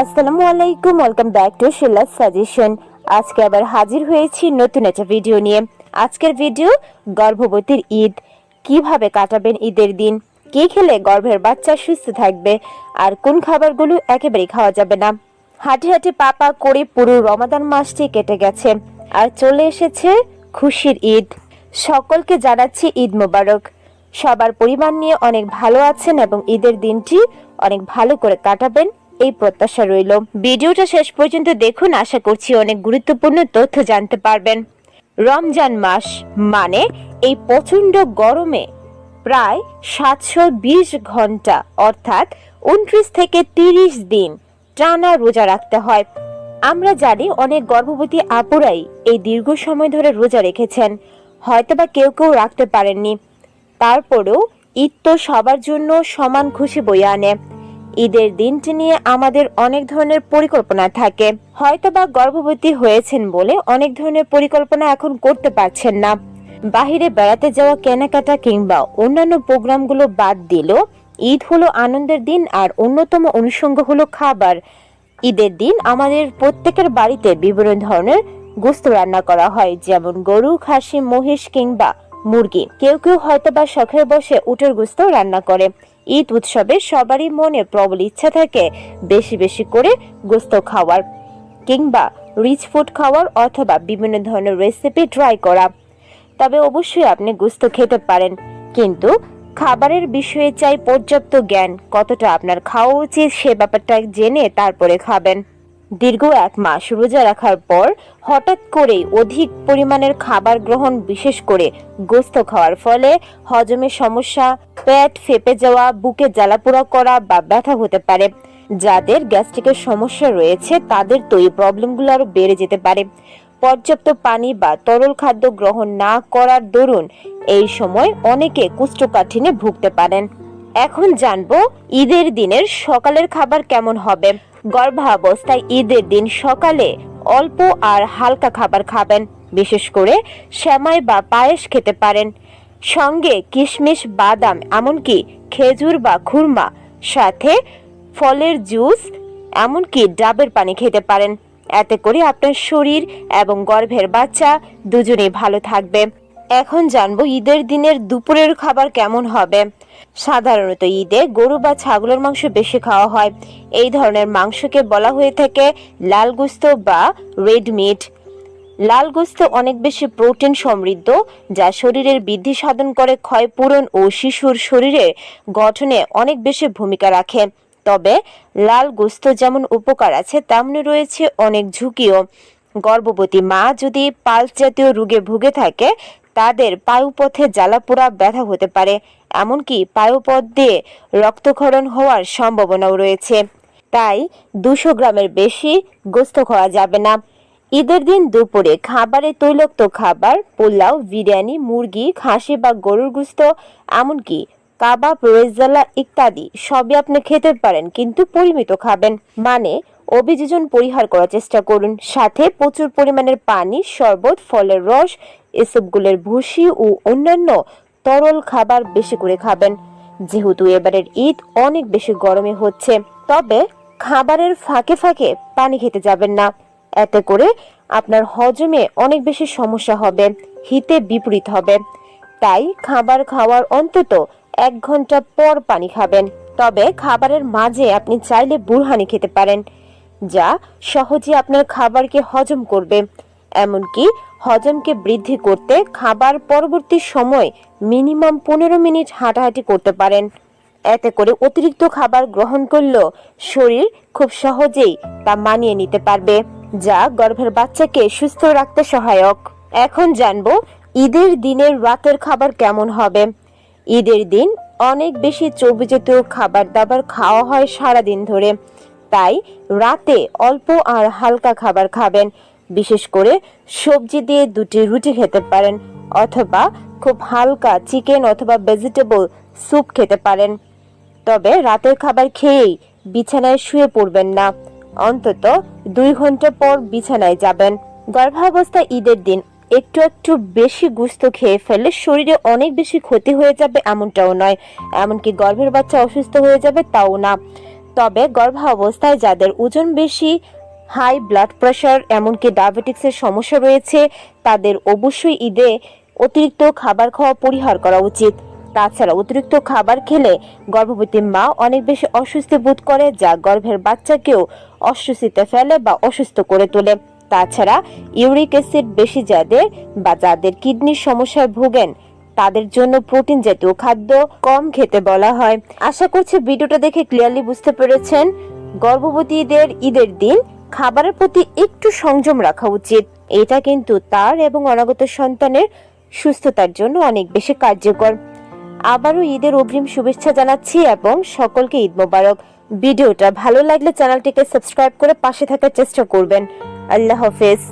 আসসালামু আলাইকুম, welcome back to Shila's suggestion. আজকে আবার হাজির হয়েছি নতুন একটা ভিডিও নিয়ে। আজকের ভিডিও গর্ভবতীর ঈদ, কিভাবে কাটাবেন ঈদের দিন, কি খেলে গর্ভের বাচ্চা সুস্থ থাকবে, আর কোন খাবারগুলো একেবারেই খাওয়া যাবে না। হাঁটি হাঁটি পাপা করে পুরো রমাদান মাসটি কেটে গেছে, আর চলে এসেছে খুশির ঈদ। সকলকে জানাচ্ছি ঈদ মুবারক। সবার পরিবার নিয়ে অনেক ভালো আছেন এবং ঈদের দিনটি অনেক ভালো করে কাটাবেন এই প্রত্যাশা রইল। ভিডিওটা শেষ পর্যন্ত দেখুন, আশা করছি অনেক গুরুত্বপূর্ণ তথ্য জানতে পারবেন। রমজান মাস মানে এই প্রচন্ড গরমে প্রায় 720 ঘন্টা অর্থাৎ 29 থেকে 30 দিন টানা রোজা রাখতে হয়। আমরা জানি অনেক গর্ভবতী আপুরাই এই দীর্ঘ সময় ধরে রোজা রেখেছেন, হয়তোবা কেউ কেউ রাখতে পারেননি। তারপরেও ঈদ তো সবার জন্য সমান খুশি বয়ে আনে। ঈদের দিনটি নিয়ে আমাদের অনেক ধরনের পরিকল্পনা থাকে। হয়তোবা গর্ভবতী হয়েছেন বলে অনেক ধরনের পরিকল্পনা এখন করতে পারছেন না। বাহিরে বেড়াতে যাওয়া, কেনাকাটা কিংবা অন্যান্য প্রোগ্রামগুলো বাদ দিলেও ঈদ হলো আনন্দের দিন, আর অন্যতম অনুষঙ্গ হলো খাবার। ঈদের দিন আমাদের প্রত্যেকের বাড়িতে বিভিন্ন ধরনের গোশত রান্না করা হয়, যেমন গরু, খাসি, মহিষ কিংবা মুরগি। কেউ কেউ হয়তোবা শখের বসে উটের গোশত রান্না করে। ঈদ উৎসবে সবারই মনে প্রবল ইচ্ছা থাকে বেশি বেশি করে গোশত খাওয়ার কিংবা রিচ ফুড খাওয়ার, অথবা বিভিন্ন ধরনের রেসিপি ট্রাই করা। তবে অবশ্যই আপনি গোশত খেতে পারেন, কিন্তু খাবারের বিষয়ে চাই পর্যাপ্ত জ্ঞান। কতটা আপনার খাওয়া উচিত সে ব্যাপারটা জেনে তারপরে খাবেন। দীর্ঘ 1 মাস রোজা রাখার পর হঠাৎ করেই অধিক পরিমাণের খাবার গ্রহণ, বিশেষ করে গোশত খাওয়ার ফলে হজমের সমস্যা, পেট ফেপে যাওয়া, বুকে জ্বালাপোড়া করা বা ব্যথা হতে পারে। যাদের গ্যাস্ট্রিকের সমস্যা রয়েছে তাদের তো এই প্রবলেমগুলো আরো বেড়ে যেতে পারে। পর্যাপ্ত পানি বা তরল খাদ্য গ্রহণ না করার দরুন এই সময় অনেকে কোষ্ঠকাঠিন্যে ভুগতে পারেন। এখন জানবো ঈদের দিনের সকালের খাবার কেমন হবে। গর্ভাবস্থায় ঈদের দিন সকালে অল্প আর হালকা খাবার খাবেন, বিশেষ করে সেমাই বা পায়েস খেতে পারেন। সঙ্গে কিশমিশ, বাদাম, এমনকি খেজুর বা খুরমা, সাথে ফলের জুস, এমনকি ডাবের পানি খেতে পারেন। এতে করে আপনার শরীর এবং গর্ভের বাচ্চা দুজনেই ভালো থাকবে। এখন জানবো ঈদের দিনের দুপুরের খাবার কেমন হবে। সাধারণত ঈদে গরু বা ছাগলের মাংস বেশি খাওয়া হয়। এই ধরনের মাংসকে বলা হয়ে থাকে লাল গোশত বা রেড মিট। লাল গোশত অনেক বেশি প্রোটিন সমৃদ্ধ, যা শরীরের বৃদ্ধি সাধন করে, ক্ষয়পূরণ ও শিশুর শরীরের গঠনে অনেক বেশি ভূমিকা রাখে। তবে লাল গোশত যেমন উপকার আছে, তেমনি রয়েছে অনেক ঝুঁকিও। গর্ভবতী মা যদি পালস জাতীয় রোগে ভুগে থাকে, তাদের পায়ুপথে জ্বালাপোড়া, ব্যথা হতে পারে, এমনকি পায়ুপথ দিয়ে রক্তক্ষরণ হওয়ার সম্ভাবনাও রয়েছে। তাই 200 গ্রামের বেশি গোশত খাওয়া যাবে না। ঈদের দিন দুপুরে খাবারে তৈলাক্ত খাবার, পোলাও, বিরিয়ানি, মুরগি, খাসি বা গরুর গোশত, এমনকি কাবাব, রেজালা ইত্যাদি সবই আপনি খেতে পারেন, কিন্তু পরিমিত খাবেন। মানে অভিযোজন পরিহার করার চেষ্টা করুন। সাথে প্রচুর পরিমাণের পানি, শরবত, ফলের রস, এসবগুলোর ভুসি ও অন্যান্য তরল খাবার বেশি করে খাবেন, যেহেতু এবারের ঈদ অনেক বেশি গরমে হচ্ছে। তবে খাবারের ফাঁকে ফাঁকে পানি খেতে যাবেন না, এতে করে আপনার হজমে অনেক বেশি সমস্যা হবে, হিতে বিপরীত হবে। তাই খাবার খাওয়ার অন্তত 1 ঘন্টা পর পানি খাবেন। তবে খাবারের মাঝে আপনি চাইলে বুরহানি খেতে পারেন, যা সহজে আপনার খাবারকে হজম করবে। এমনকি হজমকে বৃদ্ধি করতে খাবার পরবর্তী সময় মিনিমাম 15 মিনিট হাঁটাহাঁটি করতে পারেন। এতে করে অতিরিক্ত খাবার গ্রহণ করলেও শরীর খুব সহজেই তা মানিয়ে নিতে পারবে, যা গর্ভের বাচ্চাকে সুস্থ রাখতে সহায়ক। এখন জানবো ঈদের দিনের রাতের খাবার কেমন হবে। ঈদের দিন অনেক বেশি চর্বিজাতীয় খাবার দাবার খাওয়া হয় সারাদিন ধরে, তাই রাতে অল্প আর হালকা খাবার খাবেন। বিশেষ করে সবজি দিয়ে 2টি রুটি খেতে পারেন, অথবা খুব হালকা চিকেন অথবা ভেজিটেবল স্যুপ খেতে পারেন। তবে রাতের খাবার খেয়েই বিছানায় শুয়ে পড়বেন না, অন্তত 2 ঘন্টা পর বিছানায় যাবেন। গর্ভাবস্থায় ঈদের দিন একটু একটু বেশি গোশত খেয়ে ফেললে শরীরে অনেক বেশি ক্ষতি হয়ে যাবে এমনটাও নয়, এমনকি গর্ভের বাচ্চা অসুস্থ হয়ে যাবে তাও না। তবে গর্ভাবস্থায় যাদের ওজন বেশি, হাই ব্লাড প্রেশার, এমনকি ডায়াবেটিক্সের সমস্যা রয়েছে, তাদের অবশ্যই ঈদে অতিরিক্ত খাবার খাওয়া পরিহার করা উচিত। তাছাড়া অতিরিক্ত খাবার খেলে গর্ভবতী মা অনেক বেশি অস্বস্তি বোধ করে, যা গর্ভের বাচ্চাকেও অস্বস্তিতে ফেলে বা অসুস্থ করে তোলে। তাছাড়া ইউরিক অ্যাসিড বেশি যাদের কিডনির সমস্যায় ভোগেন, তাদের জন্য প্রোটিন জাতীয় খাদ্য কম খেতে বলা হয়। আশা করছি ভিডিওটা দেখে ক্লিয়ারলি বুঝতে পেরেছেন। গর্ভবতীদের ঈদের দিন খাবারের প্রতি একটু সংযম রাখা উচিত। এটা কিন্তু তার এবং অনাগত সন্তানের সুস্থতার জন্য অনেক বেশি কার্যকর। আবারও ঈদের অগ্রিম শুভেচ্ছা জানাচ্ছি এবং সকলকে ঈদ মোবারক। ভিডিওটা ভালো লাগলে চ্যানেলটিকে সাবস্ক্রাইব করে পাশে থাকার চেষ্টা করবেন। আল্লাহ হাফেজ।